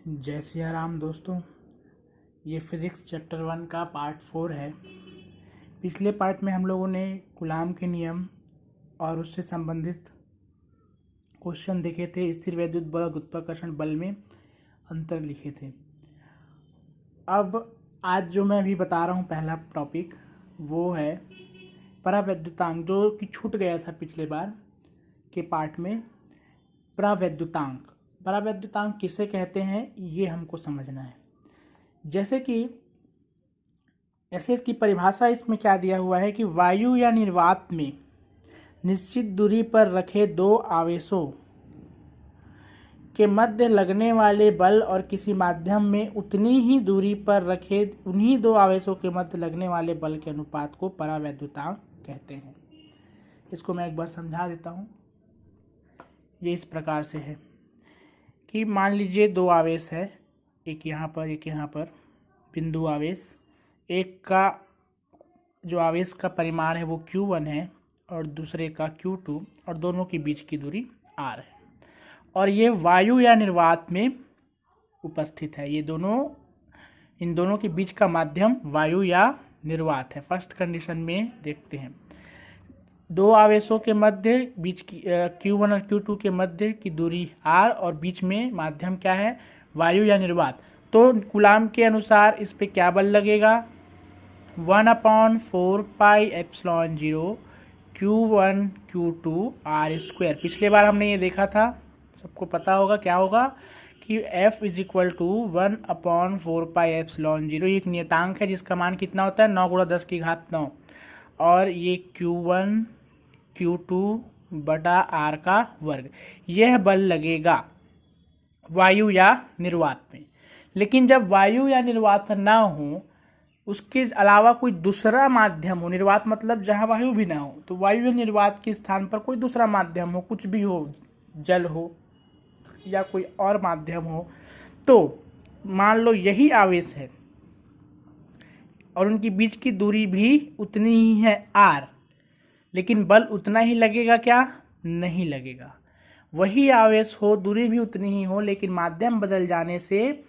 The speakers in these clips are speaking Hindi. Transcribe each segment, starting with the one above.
जय सिया राम दोस्तों। ये फिज़िक्स चैप्टर 1 का पार्ट 4 है। पिछले पार्ट में हम लोगों ने कूलाम के नियम और उससे संबंधित क्वेश्चन देखे थे। स्थिर वैद्युत बल और गुरुत्वाकर्षण बल में अंतर लिखे थे। अब आज जो मैं अभी बता रहा हूँ पहला टॉपिक वो है परावैद्युतांक, जो कि छूट गया था पिछले बार के पार्ट में। परावैद्युतांक किसे कहते हैं ये हमको समझना है। जैसे कि इसकी परिभाषा इसमें क्या दिया हुआ है कि वायु या निर्वात में निश्चित दूरी पर रखे दो आवेशों के मध्य लगने वाले बल और किसी माध्यम में उतनी ही दूरी पर रखे उन्हीं दो आवेशों के मध्य लगने वाले बल के अनुपात को परावैद्युतांक कहते हैं। इसको मैं एक बार समझा देता हूँ। ये इस प्रकार से है कि मान लीजिए दो आवेश है, एक यहाँ पर एक यहाँ पर, बिंदु आवेश। एक का जो आवेश का परिमाण है वो Q1 है और दूसरे का Q2 और दोनों के बीच की दूरी R है और ये वायु या निर्वात में उपस्थित है। ये दोनों, इन दोनों के बीच का माध्यम वायु या निर्वात है। फर्स्ट कंडीशन में देखते हैं, दो आवेशों के मध्य बीच की Q1 और Q2 के मध्य की दूरी R और बीच में माध्यम क्या है, वायु या निर्वात। तो कूलाम के अनुसार इस पे क्या बल लगेगा, 1/4πε0 Q1 Q2 R²। पिछले बार हमने ये देखा था, सबको पता होगा क्या होगा कि F = 1/4πε0। ये एक नियतांक है जिसका मान कितना होता है, 9 × 10⁹ और ये Q1 Q2 बटा R का वर्ग। यह बल लगेगा वायु या निर्वात में। लेकिन जब वायु या निर्वात ना हो, उसके अलावा कोई दूसरा माध्यम हो, निर्वात मतलब जहाँ वायु भी ना हो, तो वायु या निर्वात के स्थान पर कोई दूसरा माध्यम हो, कुछ भी हो, जल हो या कोई और माध्यम हो, तो मान लो यही आवेश है और उनकी बीच की दूरी भी उतनी ही है R, लेकिन बल उतना ही लगेगा क्या, नहीं लगेगा। वही आवेश हो, दूरी भी उतनी ही हो, लेकिन माध्यम बदल जाने से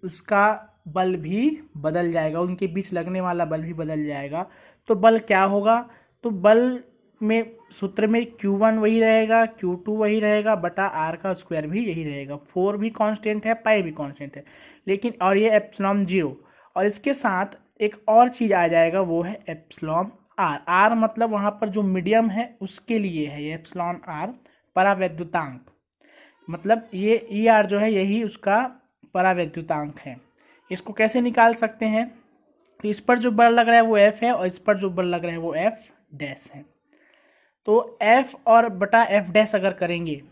उसका बल भी बदल जाएगा, उनके बीच लगने वाला बल भी बदल जाएगा। तो बल क्या होगा, तो बल में सूत्र में Q1 वही रहेगा, Q2 वही रहेगा बटा R का स्क्वायर भी यही रहेगा। 4 भी कांस्टेंट है, पाई भी कांस्टेंट है, लेकिन और ये एप्सिलॉन 0 और इसके साथ एक और चीज़ आ जाएगा, वो है एप्सिलॉन R। R मतलब वहाँ पर जो मीडियम है उसके लिए है ये एप्सिलॉन R परावैद्युतांक। मतलब ये ER जो है यही उसका परावैद्युतांक है। इसको कैसे निकाल सकते हैं, तो इस पर जो बल लग रहा है वो F है और इस पर जो बल लग रहा है वो F डैश है। तो F और बटा F डैश अगर करेंगे,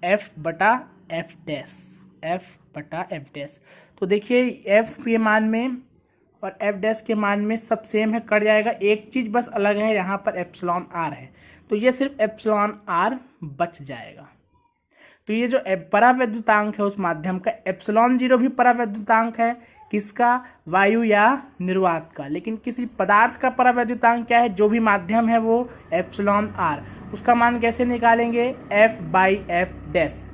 F बटा F डैश, F बटा F डैश, तो देखिए F के मान में और F डैश के मान में सब सेम है, कट जाएगा। एक चीज़ बस अलग है, यहाँ पर एप्सिलॉन R है, तो ये सिर्फ एप्सिलॉन R बच जाएगा। तो ये जो परावैद्युतांक है उस माध्यम का, एप्सिलॉन 0 भी परावैद्युतांक है, किसका, वायु या निर्वात का। लेकिन किसी पदार्थ का परावैद्युतांक क्या है, जो भी माध्यम है वो एप्सिलॉन R। उसका मान कैसे निकालेंगे, F/F डैश।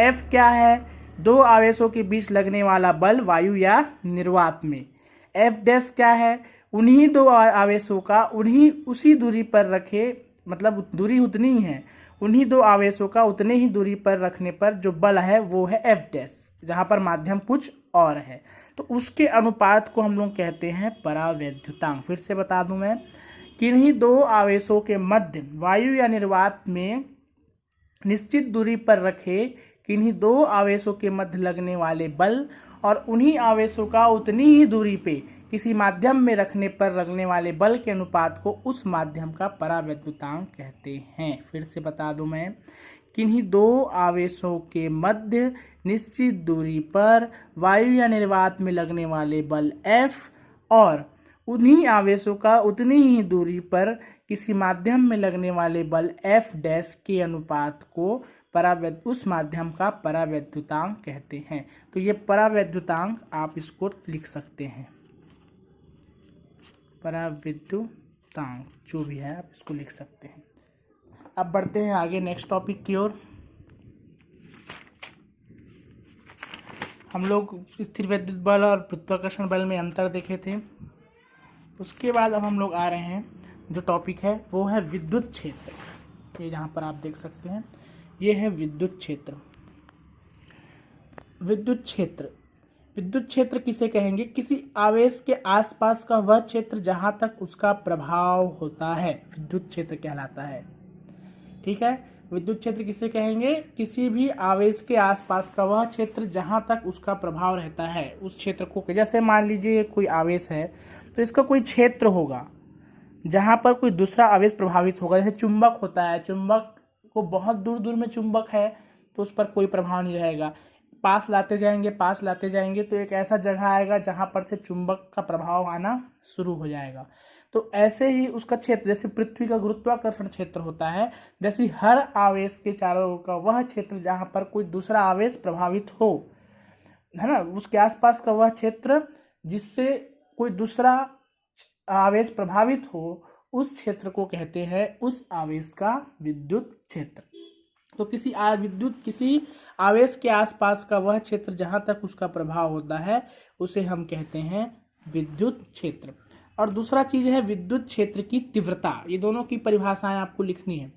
F क्या है, दो आवेशों के बीच लगने वाला बल वायु या निर्वात में। F डैश क्या है, उन्हीं दो आवेशों का उसी दूरी पर रखे, मतलब दूरी उतनी ही है, उन्हीं दो आवेशों का उतने ही दूरी पर रखने पर जो बल है वो है F डैश, जहाँ पर माध्यम कुछ और है, तो उसके अनुपात को हम लोग कहते हैं परावैद्युतांक। फिर से बता दूं मैं, किन्हीं दो आवेशों के मध्य वायु या निर्वात में निश्चित दूरी पर रखे किन्हीं दो आवेशों के मध्य लगने वाले बल और उन्हीं आवेशों का उतनी ही दूरी पे किसी माध्यम में रखने पर लगने वाले बल के अनुपात को उस माध्यम का परावैद्युतांक कहते हैं। फिर से बता दूं मैं, किन्हीं दो आवेशों के मध्य निश्चित दूरी पर वायु या निर्वात में लगने वाले बल F और उन्हीं आवेशों का उतनी ही दूरी पर किसी माध्यम में लगने वाले बल F डैश के अनुपात को उस माध्यम का परावैद्युतांक कहते हैं। तो ये परावैद्युतांक आप इसको लिख सकते हैं, परावैद्युतांक जो भी है आप इसको लिख सकते हैं। अब बढ़ते हैं आगे नेक्स्ट टॉपिक की ओर। हम लोग स्थिर विद्युत बल और गुरुत्वाकर्षण बल में अंतर देखे थे। उसके बाद अब हम लोग आ रहे हैं, जो टॉपिक है वो है विद्युत क्षेत्र। ये जहाँ पर आप देख सकते हैं ये है विद्युत क्षेत्र। विद्युत क्षेत्र, विद्युत क्षेत्र किसे कहेंगे? किसी आवेश के आसपास का वह क्षेत्र जहाँ तक उसका प्रभाव होता है विद्युत क्षेत्र कहलाता है। ठीक है, विद्युत क्षेत्र किसे कहेंगे? किसी भी आवेश के आसपास का वह क्षेत्र जहाँ तक उसका प्रभाव रहता है उस क्षेत्र को। जैसे मान लीजिए कोई आवेश है तो इसका कोई क्षेत्र होगा जहाँ पर कोई दूसरा आवेश प्रभावित होगा। जैसे चुंबक होता है, चुंबक को बहुत दूर दूर में चुंबक है तो उस पर कोई प्रभाव नहीं रहेगा। पास लाते जाएंगे तो एक ऐसा जगह आएगा जहाँ पर से चुंबक का प्रभाव आना शुरू हो जाएगा। तो ऐसे ही उसका क्षेत्र, जैसे पृथ्वी का गुरुत्वाकर्षण क्षेत्र होता है, जैसे हर आवेश के चारों ओर का वह क्षेत्र जहाँ पर कोई दूसरा आवेश प्रभावित हो, है ना, उसके आसपास का वह क्षेत्र जिससे कोई दूसरा आवेश प्रभावित हो, उस क्षेत्र को कहते हैं उस आवेश का विद्युत क्षेत्र। तो किसी आवेश के आसपास का वह क्षेत्र जहाँ तक उसका प्रभाव होता है उसे हम कहते हैं विद्युत क्षेत्र। और दूसरा चीज़ है विद्युत क्षेत्र की तीव्रता। ये दोनों की परिभाषाएं आपको लिखनी है,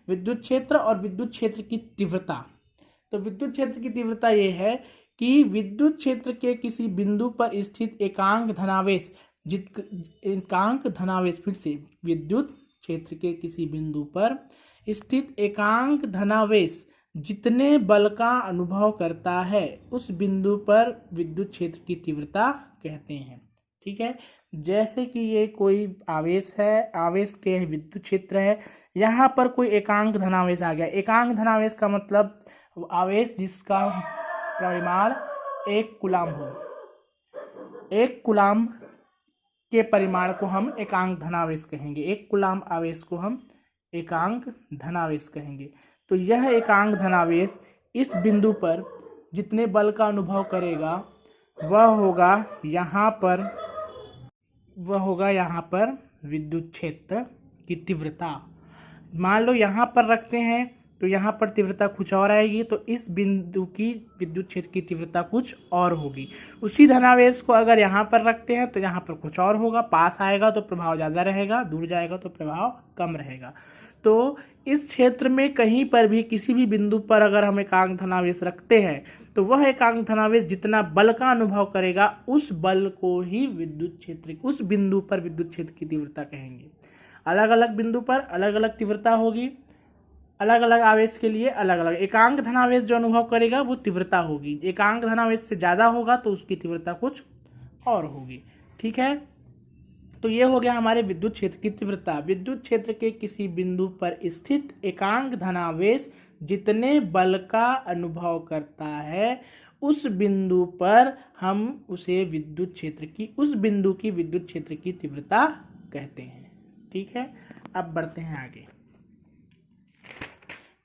विद्युत क्षेत्र और विद्युत क्षेत्र की तीव्रता। तो विद्युत क्षेत्र की तीव्रता ये है कि विद्युत क्षेत्र के किसी बिंदु पर स्थित एकांक धनावेश फिर से विद्युत क्षेत्र के किसी बिंदु पर स्थित एकांक धनावेश जितने बल का अनुभव करता है उस बिंदु पर विद्युत क्षेत्र की तीव्रता कहते हैं। ठीक है, जैसे कि ये कोई आवेश है, आवेश के विद्युत क्षेत्र है, यहाँ पर कोई एकांक धनावेश आ गया। एकांक धनावेश का मतलब आवेश जिसका परिमाण 1 कूलाम हो। 1 कूलाम के परिमाण को हम एकांक धनावेश कहेंगे। 1 कूलाम आवेश को हम एकांक धनावेश कहेंगे। तो यह एकांक धनावेश इस बिंदु पर जितने बल का अनुभव करेगा वह होगा यहाँ पर विद्युत क्षेत्र की तीव्रता। मान लो यहाँ पर रखते हैं तो यहाँ पर तीव्रता कुछ और आएगी, तो इस बिंदु की विद्युत क्षेत्र की तीव्रता कुछ और होगी। उसी धनावेश को अगर यहाँ पर रखते हैं तो यहाँ पर कुछ और होगा। पास आएगा तो प्रभाव ज़्यादा रहेगा, दूर जाएगा तो प्रभाव कम रहेगा। तो इस क्षेत्र में कहीं पर भी किसी भी बिंदु पर अगर हम एकांक धनावेश रखते हैं तो वह एकांक धनावेश जितना बल का अनुभव करेगा उस बल को ही उस बिंदु पर विद्युत क्षेत्र की तीव्रता कहेंगे। अलग अलग बिंदु पर अलग अलग तीव्रता होगी, अलग अलग आवेश के लिए अलग अलग। एकांक धनावेश जो अनुभव करेगा वो तीव्रता होगी, एकांक धनावेश से ज़्यादा होगा तो उसकी तीव्रता कुछ और होगी। ठीक है, तो ये हो गया हमारे विद्युत क्षेत्र की तीव्रता। विद्युत क्षेत्र के किसी बिंदु पर स्थित एकांक धनावेश जितने बल का अनुभव करता है उस बिंदु पर हम उसे उस बिंदु की विद्युत क्षेत्र की तीव्रता कहते हैं। ठीक है, अब बढ़ते हैं आगे।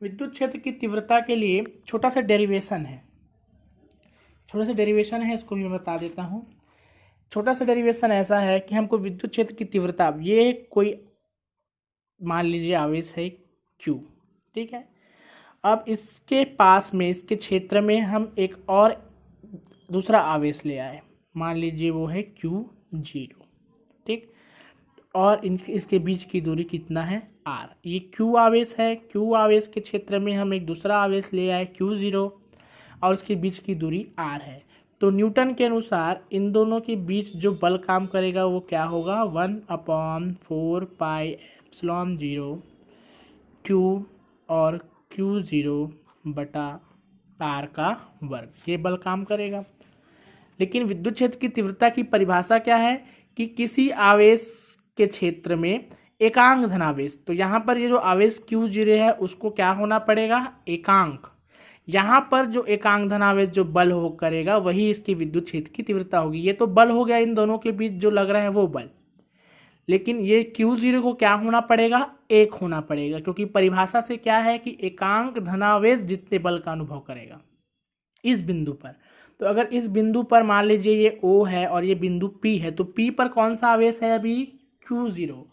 विद्युत क्षेत्र की तीव्रता के लिए छोटा सा डेरिवेशन है, इसको भी मैं बता देता हूँ। छोटा सा डेरिवेशन ऐसा है कि हमको विद्युत क्षेत्र की तीव्रता, ये कोई मान लीजिए आवेश है Q, ठीक है। अब इसके पास में, इसके क्षेत्र में हम एक और दूसरा आवेश ले आए, मान लीजिए वो है Q0, ठीक। और इसके बीच की दूरी कितना है? R। ये Q आवेश है, Q आवेश के क्षेत्र में हम एक दूसरा आवेश ले आए Q0 और इसके बीच की दूरी R है। तो न्यूटन के अनुसार इन दोनों के बीच जो बल काम करेगा वो क्या होगा? 1/4 पाई एप्सिलॉन 0 Q और Q0 बटा R का वर्ग, ये बल काम करेगा। लेकिन विद्युत क्षेत्र की तीव्रता की परिभाषा क्या है कि किसी आवेश के क्षेत्र में एकांक धनावेश, तो यहाँ पर ये जो आवेश Q0 है उसको क्या होना पड़ेगा? एकांक। यहाँ पर जो एकांक धनावेश जो बल हो करेगा वही इसकी विद्युत क्षेत्र की तीव्रता होगी। ये तो बल हो गया इन दोनों के बीच जो लग रहा है वो बल, लेकिन ये Q0 को क्या होना पड़ेगा? 1 होना पड़ेगा, क्योंकि परिभाषा से क्या है कि एकांक धनावेश जितने बल का अनुभव करेगा इस बिंदु पर। तो अगर इस बिंदु पर मान लीजिए ये O है और ये बिंदु P है, तो P पर कौन सा आवेश है? अभी Q0।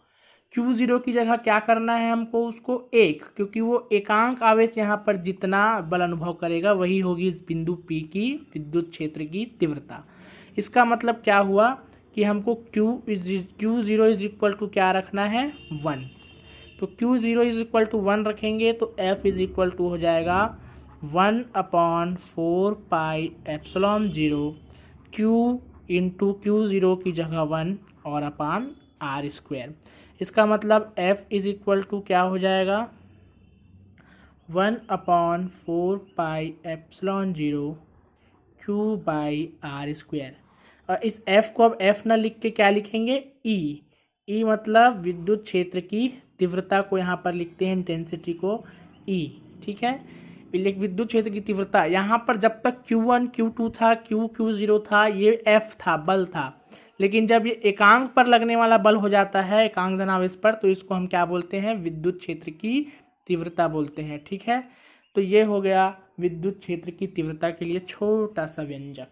Q0 की जगह क्या करना है हमको, उसको 1, क्योंकि वो एकांक आवेश यहाँ पर जितना बल अनुभव करेगा वही होगी इस बिंदु P की विद्युत क्षेत्र की तीव्रता। इसका मतलब क्या हुआ कि हमको Q0 इज इक्वल टू क्या रखना है, 1। तो Q0 इज इक्वल टू 1 रखेंगे तो F इज इक्वल टू हो जाएगा 1/4 pi epsilon 0 Q into Q0 की जगह 1 और अपान R स्क्वायर। इसका मतलब F इज इक्वल टू क्या हो जाएगा, 1/4 pi epsilon 0 Q by R square. और इस F को अब F ना लिख के क्या लिखेंगे, E मतलब विद्युत क्षेत्र की तीव्रता को यहाँ पर लिखते हैं, इंटेंसिटी को E, ठीक है। विद्युत क्षेत्र की तीव्रता यहाँ पर जब तक Q1 Q2 था, Q0 था, ये F था, बल था। लेकिन जब ये एकांक पर लगने वाला बल हो जाता है, एकांक धनावेश पर, तो इसको हम क्या बोलते हैं, विद्युत क्षेत्र की तीव्रता बोलते हैं, ठीक है। तो ये हो गया विद्युत क्षेत्र की तीव्रता के लिए छोटा सा व्यंजक,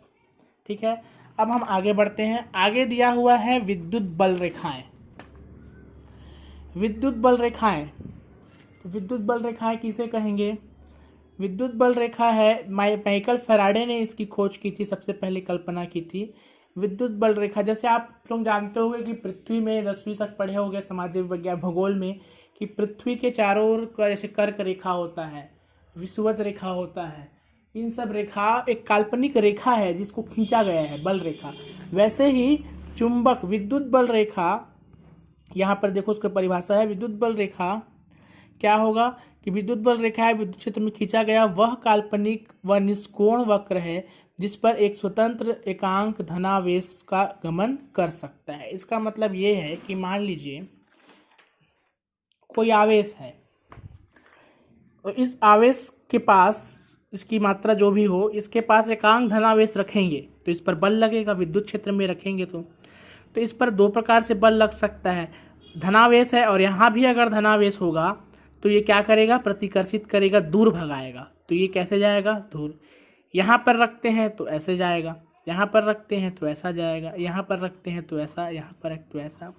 ठीक है। अब हम आगे बढ़ते हैं। आगे दिया हुआ है विद्युत बल रेखाएं। विद्युत बल रेखाएं, विद्युत बल रेखाएं किसे कहेंगे, विद्युत बल रेखा है, माइकल फैराडे ने इसकी खोज की थी, सबसे पहले कल्पना की थी। विद्युत बल रेखा, जैसे आप लोग जानते होंगे कि पृथ्वी में 10वीं तक पढ़े होंगे सामाजिक विज्ञान भूगोल में, कि पृथ्वी के चारों ओर ऐसे कर्क रेखा होता है, विषुवत रेखा होता है। इन सब रेखा एक काल्पनिक रेखा है जिसको खींचा गया है, बल रेखा। वैसे ही चुंबक विद्युत बल रेखा, यहाँ पर देखो उसकी परिभाषा है, विद्युत बल रेखा क्या होगा कि विद्युत बल रेखा है विद्युत क्षेत्र में खींचा गया वह काल्पनिक व निष्कोण वक्र है जिस पर एक स्वतंत्र एकांक धनावेश का गमन कर सकता है। इसका मतलब ये है कि मान लीजिए कोई आवेश है और इस आवेश के पास, इसकी मात्रा जो भी हो, इसके पास एकांक धनावेश रखेंगे तो इस पर बल लगेगा, विद्युत क्षेत्र में रखेंगे तो इस पर दो प्रकार से बल लग सकता है। धनावेश है और यहाँ भी अगर धनावेश होगा तो ये क्या करेगा, प्रतिकर्षित करेगा, दूर भगाएगा। तो ये कैसे जाएगा, दूर। यहाँ पर रखते हैं तो ऐसे जाएगा, यहाँ पर रखते हैं तो ऐसा जाएगा, यहाँ पर रखते हैं तो ऐसा, यहाँ पर रखते तो ऐसा।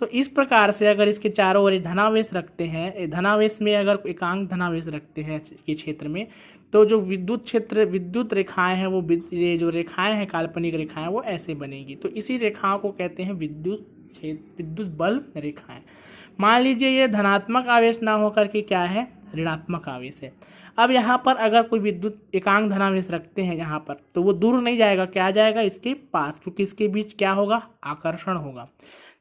तो इस प्रकार से अगर इसके चारों ओर धनावेश रखते हैं, धनावेश में अगर एकांक धनावेश रखते हैं ये क्षेत्र में, तो जो विद्युत क्षेत्र, विद्युत रेखाएं हैं, वो ये जो रेखाएं हैं काल्पनिक रेखाएं, वो ऐसे बनेगी। तो इसी रेखाओं को कहते हैं विद्युत बल रेखाएं। मान लीजिए ये धनात्मक आवेश ना होकर के क्या है, ऋणात्मक आवेश है। अब यहाँ पर अगर कोई विद्युत एकांक धनावेश रखते हैं यहाँ पर, तो वो दूर नहीं जाएगा, क्या जाएगा, इसके पास, क्योंकि इसके बीच क्या होगा, आकर्षण होगा।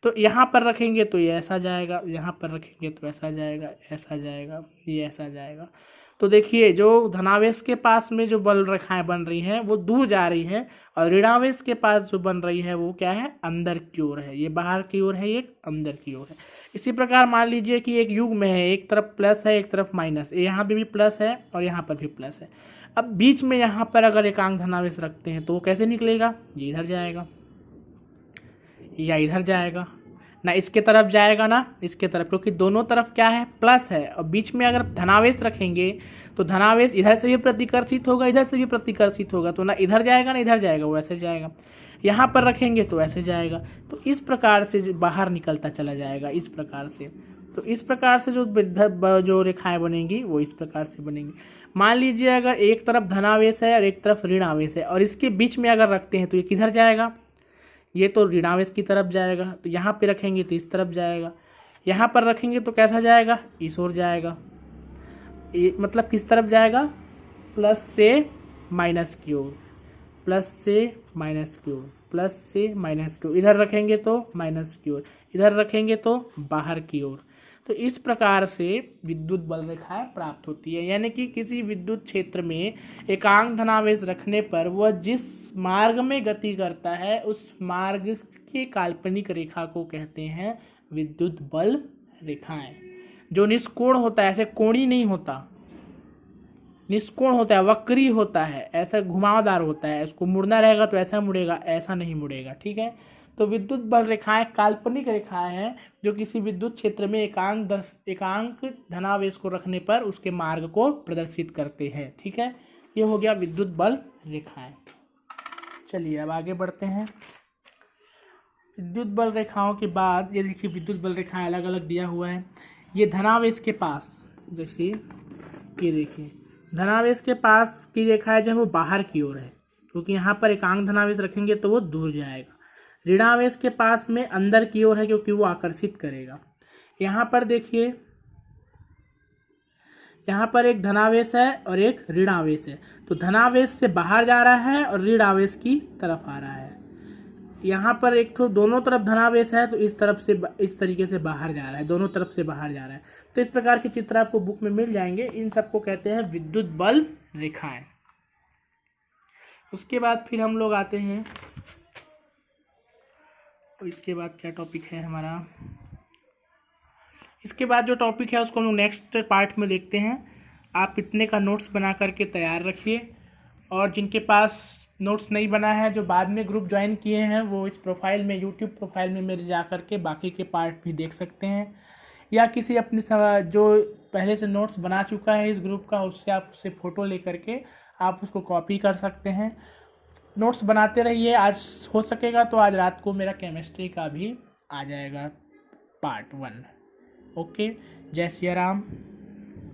तो यहाँ पर रखेंगे तो ये ऐसा जाएगा, यहाँ पर रखेंगे तो ऐसा जाएगा, ऐसा जाएगा, ये ऐसा जाएगा। तो देखिए जो धनावेश के पास में जो बल रेखाएं बन रही हैं वो दूर जा रही है, और ऋणावेश के पास जो बन रही है वो क्या है, अंदर की ओर है। ये बाहर की ओर है, ये अंदर की ओर है। इसी प्रकार मान लीजिए कि एक युग्म है, एक तरफ प्लस है, एक तरफ माइनस, यहाँ पे भी प्लस है और यहाँ पर भी प्लस है। अब बीच में यहाँ पर अगर एकांक धनावेश रखते हैं तो वो कैसे निकलेगा, ये इधर जाएगा या इधर जाएगा, ना इसके तरफ जाएगा ना इसके तरफ, क्योंकि दोनों तरफ क्या है, प्लस है। और बीच में अगर धनावेश रखेंगे तो धनावेश इधर से भी प्रतिकर्षित होगा, इधर से भी प्रतिकर्षित होगा, तो ना इधर जाएगा ना इधर जाएगा, वो ऐसे जाएगा। यहाँ पर रखेंगे तो ऐसे जाएगा। तो इस प्रकार से बाहर निकलता चला जाएगा, इस प्रकार से। तो इस प्रकार से जो रेखाएं बनेंगी वो इस प्रकार से बनेंगी। मान लीजिए अगर एक तरफ धनावेश है और एक तरफ ऋणावेश है, और इसके बीच में अगर रखते हैं तो ये किधर जाएगा, ये तो ऋणावेश की तरफ जाएगा। तो यहाँ पे रखेंगे तो इस तरफ जाएगा, यहाँ पर रखेंगे तो कैसा जाएगा, इस ओर जाएगा। ये मतलब किस तरफ जाएगा, प्लस से माइनस की ओर, प्लस से माइनस की ओर, प्लस से माइनस की ओर। इधर रखेंगे तो माइनस की ओर, इधर रखेंगे तो बाहर की ओर। तो इस प्रकार से विद्युत बल रेखाएं प्राप्त होती है। यानी कि किसी विद्युत क्षेत्र में एकांक धनावेश रखने पर वह जिस मार्ग में गति करता है उस मार्ग के काल्पनिक रेखा को कहते हैं विद्युत बल रेखाएं। जो निष्कोण होता है, ऐसे कोणी नहीं होता, निष्कोण होता है, वक्री होता है, ऐसा घुमावदार होता है। इसको मुड़ना रहेगा तो ऐसा मुड़ेगा, ऐसा नहीं मुड़ेगा, ठीक है। तो विद्युत बल रेखाएं काल्पनिक रेखाएं हैं जो किसी विद्युत क्षेत्र में एकांक धनावेश को रखने पर उसके मार्ग को प्रदर्शित करते हैं, ठीक है। ये हो गया विद्युत बल रेखाएं। चलिए अब आगे बढ़ते हैं। विद्युत बल रेखाओं के बाद ये देखिए विद्युत बल रेखाएं अलग अलग दिया हुआ है। ये धनावेश के पास, जैसे ये देखिए धनावेश के पास की रेखाएं जो है वो बाहर की ओर है, क्योंकि यहाँ पर एकांक धनावेश रखेंगे तो वो दूर जाएगा। ऋणावेश के पास में अंदर की ओर है, क्योंकि वो आकर्षित करेगा। यहाँ पर देखिए, यहाँ पर एक धनावेश है और एक ऋणावेश है, तो धनावेश से बाहर जा रहा है और ऋणावेश की तरफ आ रहा है। यहाँ पर एक तो दोनों तरफ धनावेश है, तो इस तरफ से इस तरीके से बाहर जा रहा है, दोनों तरफ से बाहर जा रहा है। तो इस प्रकार के चित्र आपको बुक में मिल जाएंगे। इन सबको कहते हैं विद्युत बल रेखाएं। उसके बाद फिर हम लोग आते हैं, इसके बाद क्या टॉपिक है हमारा, इसके बाद जो टॉपिक है उसको हम लोग नेक्स्ट पार्ट में देखते हैं। आप इतने का नोट्स बना करके तैयार रखिए, और जिनके पास नोट्स नहीं बना है, जो बाद में ग्रुप ज्वाइन किए हैं, वो इस प्रोफाइल में, यूट्यूब प्रोफाइल में मेरे जा कर के बाकी के पार्ट भी देख सकते हैं, या किसी अपने जो पहले से नोट्स बना चुका है इस ग्रुप का, उससे आप उससे फ़ोटो ले करके आप उसको कॉपी कर सकते हैं। नोट्स बनाते रहिए। आज हो सकेगा तो आज रात को मेरा केमिस्ट्री का भी आ जाएगा पार्ट 1। ओके, जय सिया राम।